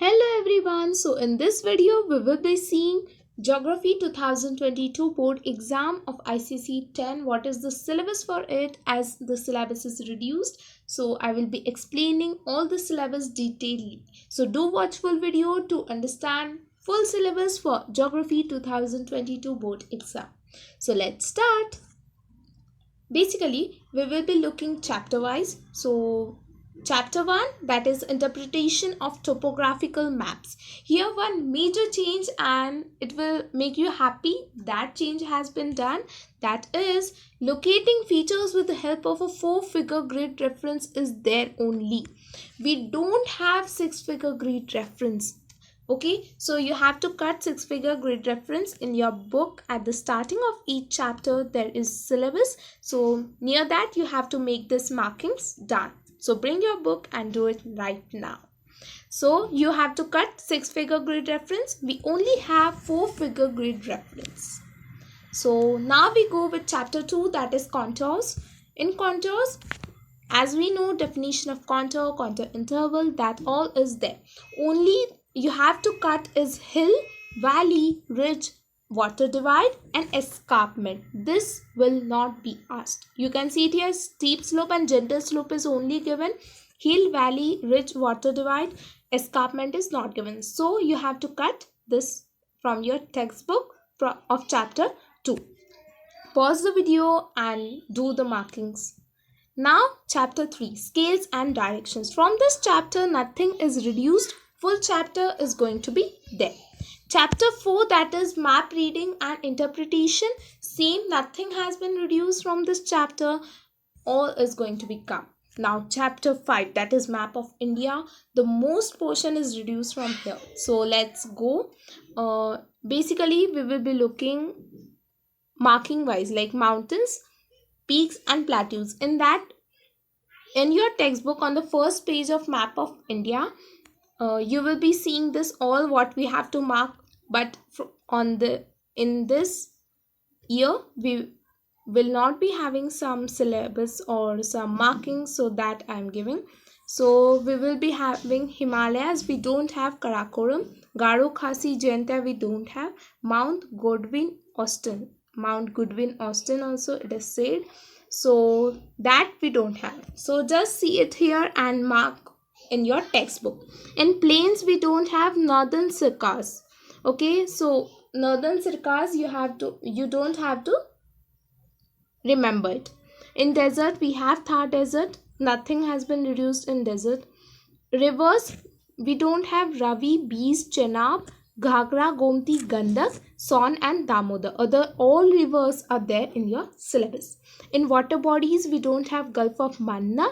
Hello everyone. So in this video we will be seeing Geography 2022 board exam of ICC 10. What is the syllabus for it as the syllabus is reduced. So I will be explaining all the syllabus detailedly. So do watch full video to understand full syllabus for Geography 2022 board exam. So let's start. Basically we will be looking chapter wise. So chapter 1, that is interpretation of topographical maps. Here one major change, and it will make you happy that change has been done, that is locating features with the help of a 4-figure grid reference is there only. We don't have 6-figure grid reference. Okay, so you have to cut 6-figure grid reference in your book. At the starting of each chapter there is syllabus, so near that you have to make this markings done. So bring your book and do it right now. So you have to cut 6-figure grid reference. We only have 4-figure grid reference. So now we go with chapter 2, that is contours. In contours, as we know, definition of contour, contour interval, that all is there. Only you have to cut is hill, valley, ridge, water divide and escarpment. This will not be asked. You can see it here, steep slope and gentle slope is only given. Hill, valley, ridge, water divide, escarpment is not given. So you have to cut this from your textbook of chapter 2. Pause the video and do the markings. Now chapter 3, scales and directions. From this chapter nothing is reduced. Full chapter is going to be there. Chapter 4, that is map reading and interpretation. Same, nothing has been reduced from this chapter. All is going to be come. Now chapter 5, that is map of India. The most portion is reduced from here. So let's go. Basically we will be looking marking wise like mountains, peaks and plateaus. In that, in your textbook on the first page of map of India, you will be seeing this all what we have to mark, but in this year we will not be having some syllabus or some markings, so that I am giving. So we will be having Himalayas, we don't have Karakoram. Garo Khasi Jayanta we don't have. Mount Godwin Austen also it is said, so that we don't have. So just see it here and mark in your textbook. In plains we don't have Northern Circus. Okay, so Northern Circus you don't have to remember it. In desert we have Thar desert, nothing has been reduced in desert. Rivers we don't have Ravi, Bees, Chenab, Ghagra, Gomti, Gandak, Son and Damodar. All rivers are there in your syllabus. In water bodies we don't have Gulf of Manna,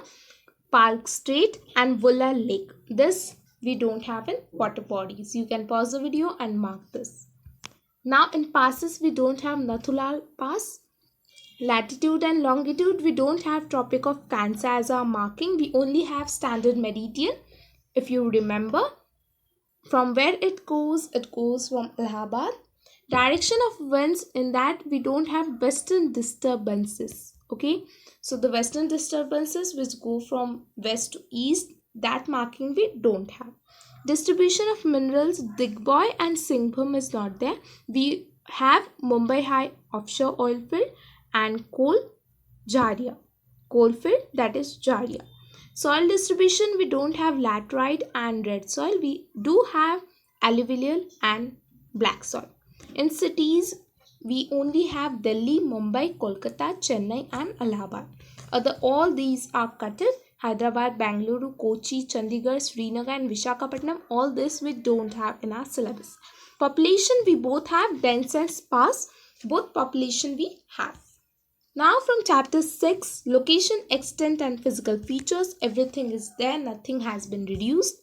Park Strait and Vulla Lake. This we don't have in water bodies. You can pause the video and mark this. Now in passes we don't have Nathulal Pass. Latitude and longitude we don't have Tropic of Cancer as our marking. We only have standard meridian. If you remember from where it goes from Allahabad. Direction of winds, in that we don't have western disturbances. Okay, so the western disturbances which go from west to east, that marking we don't have. Distribution of minerals, Digboy and Singhbhum is not there. We have Mumbai High offshore oil field and coalfield, that is Jharia. Soil distribution we don't have laterite and red soil. We do have alluvial and black soil. In cities we only have Delhi, Mumbai, Kolkata, Chennai and Allahabad. All these are cutted. Hyderabad, Bangalore, Kochi, Chandigarh, Srinagar and Visakhapatnam, all this we don't have in our syllabus. Population we both have dense and sparse. Both population we have. Now from chapter 6, location, extent and physical features, everything is there, nothing has been reduced.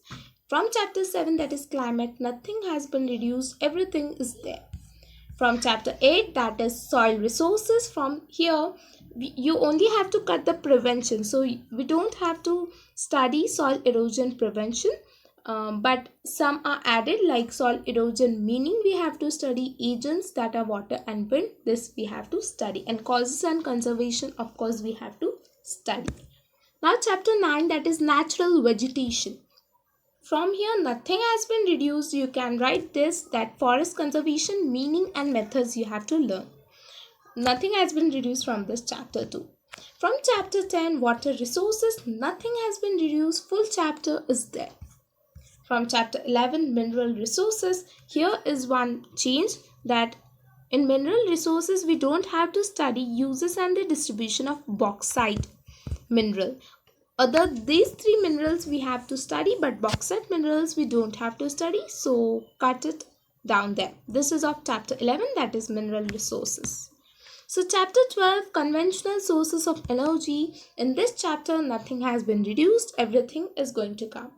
From chapter 7, that is climate, nothing has been reduced, everything is there. From chapter 8, that is soil resources, from here you only have to cut the prevention. So we don't have to study soil erosion prevention. But some are added like soil erosion, meaning we have to study agents that are water and wind. This we have to study, and causes and conservation of course we have to study. Now chapter 9, that is natural vegetation. from here nothing has been reduced. You can write this, that forest conservation meaning and methods you have to learn. Nothing has been reduced from this chapter too. From chapter 10 water resources, nothing has been reduced. Full chapter is there. From chapter 11 mineral resources, here is one change, that in mineral resources we don't have to study uses and the distribution of bauxite mineral. Other these three minerals we have to study, but bauxite minerals we don't have to study, so cut it down there. This is of chapter 11, that is mineral resources. So chapter 12 conventional sources of energy. In this chapter nothing has been reduced, everything is going to come.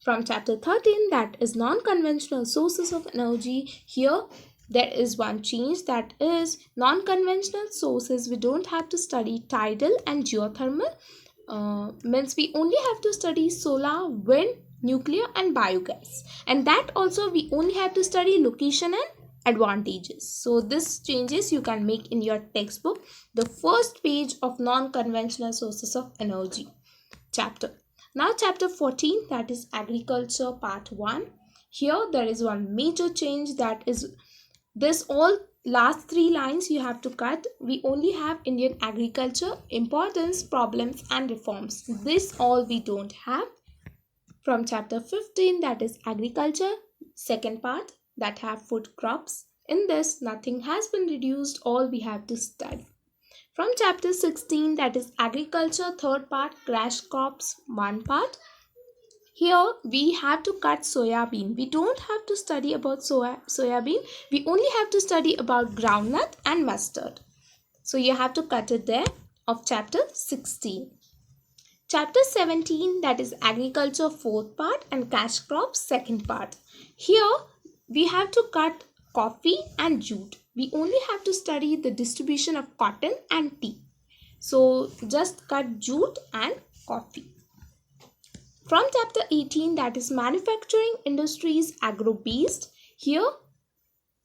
From chapter 13, that is non-conventional sources of energy, here there is one change, that is non-conventional sources we don't have to study tidal and geothermal. Means we only have to study solar, wind, nuclear and biogas, and that also we only have to study location and advantages. So this changes you can make in your textbook, the first page of non-conventional sources of energy chapter. Now chapter 14, that is agriculture part 1. Here there is one major change, that is this all last 3 lines you have to cut. We only have Indian agriculture, importance, problems and reforms. This all we don't have. From chapter 15, that is agriculture, second part, that have food crops. In this nothing has been reduced, all we have to study. From chapter 16, that is agriculture, third part, crash crops, one part. Here we have to cut soya bean. We don't have to study about soya bean. We only have to study about groundnut and mustard. So you have to cut it there of chapter 16. Chapter 17, that is agriculture, fourth part, and cash crops, second part. Here we have to cut coffee and jute. We only have to study the distribution of cotton and tea. So just cut jute and coffee. From chapter 18, that is manufacturing industries, agro based. Here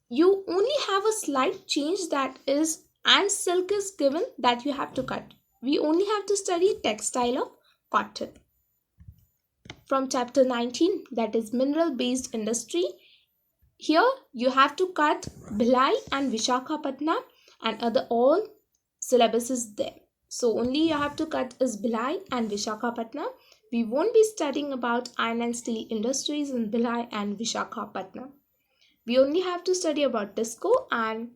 you only have a slight change, that is and silk is given, that you have to cut. We only have to study textile of cotton. From chapter 19, that is mineral based industry. Here you have to cut Bhilai and Vishakhapatnam, and other all syllabus is there. So only you have to cut is Bhilai and Vishakhapatnam. We won't be studying about iron and steel industries in Bhilai and Vishakhapatnam. We only have to study about Tisco, and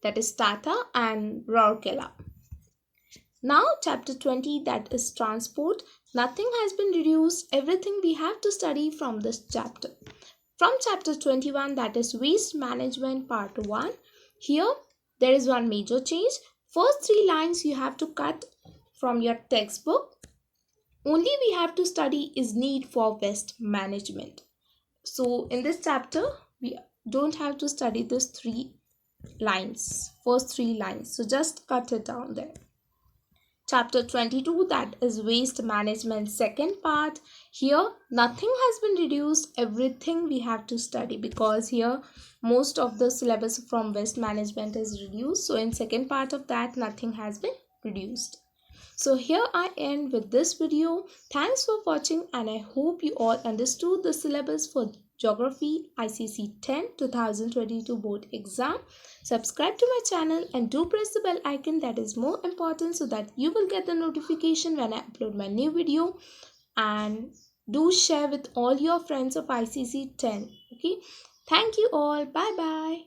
that is Tata and Rourkela. Now chapter 20, that is transport. Nothing has been reduced, everything we have to study from this chapter. From chapter 21, that is waste management part 1. Here there is one major change. First 3 lines you have to cut from your textbook. Only we have to study is need for waste management. So in this chapter we don't have to study this 3 lines, first 3 lines. So just cut it down there. Chapter 22, that is waste management, second part. Here nothing has been reduced, everything we have to study, because here most of the syllabus from waste management is reduced. So in second part of that nothing has been reduced. So here I end with this video. Thanks for watching, and I hope you all understood the syllabus for Geography ICC 10 2022 board exam. Subscribe to my channel and do press the bell icon, that is more important, so that you will get the notification when I upload my new video. And do share with all your friends of ICC 10. Okay. Thank you all. Bye bye.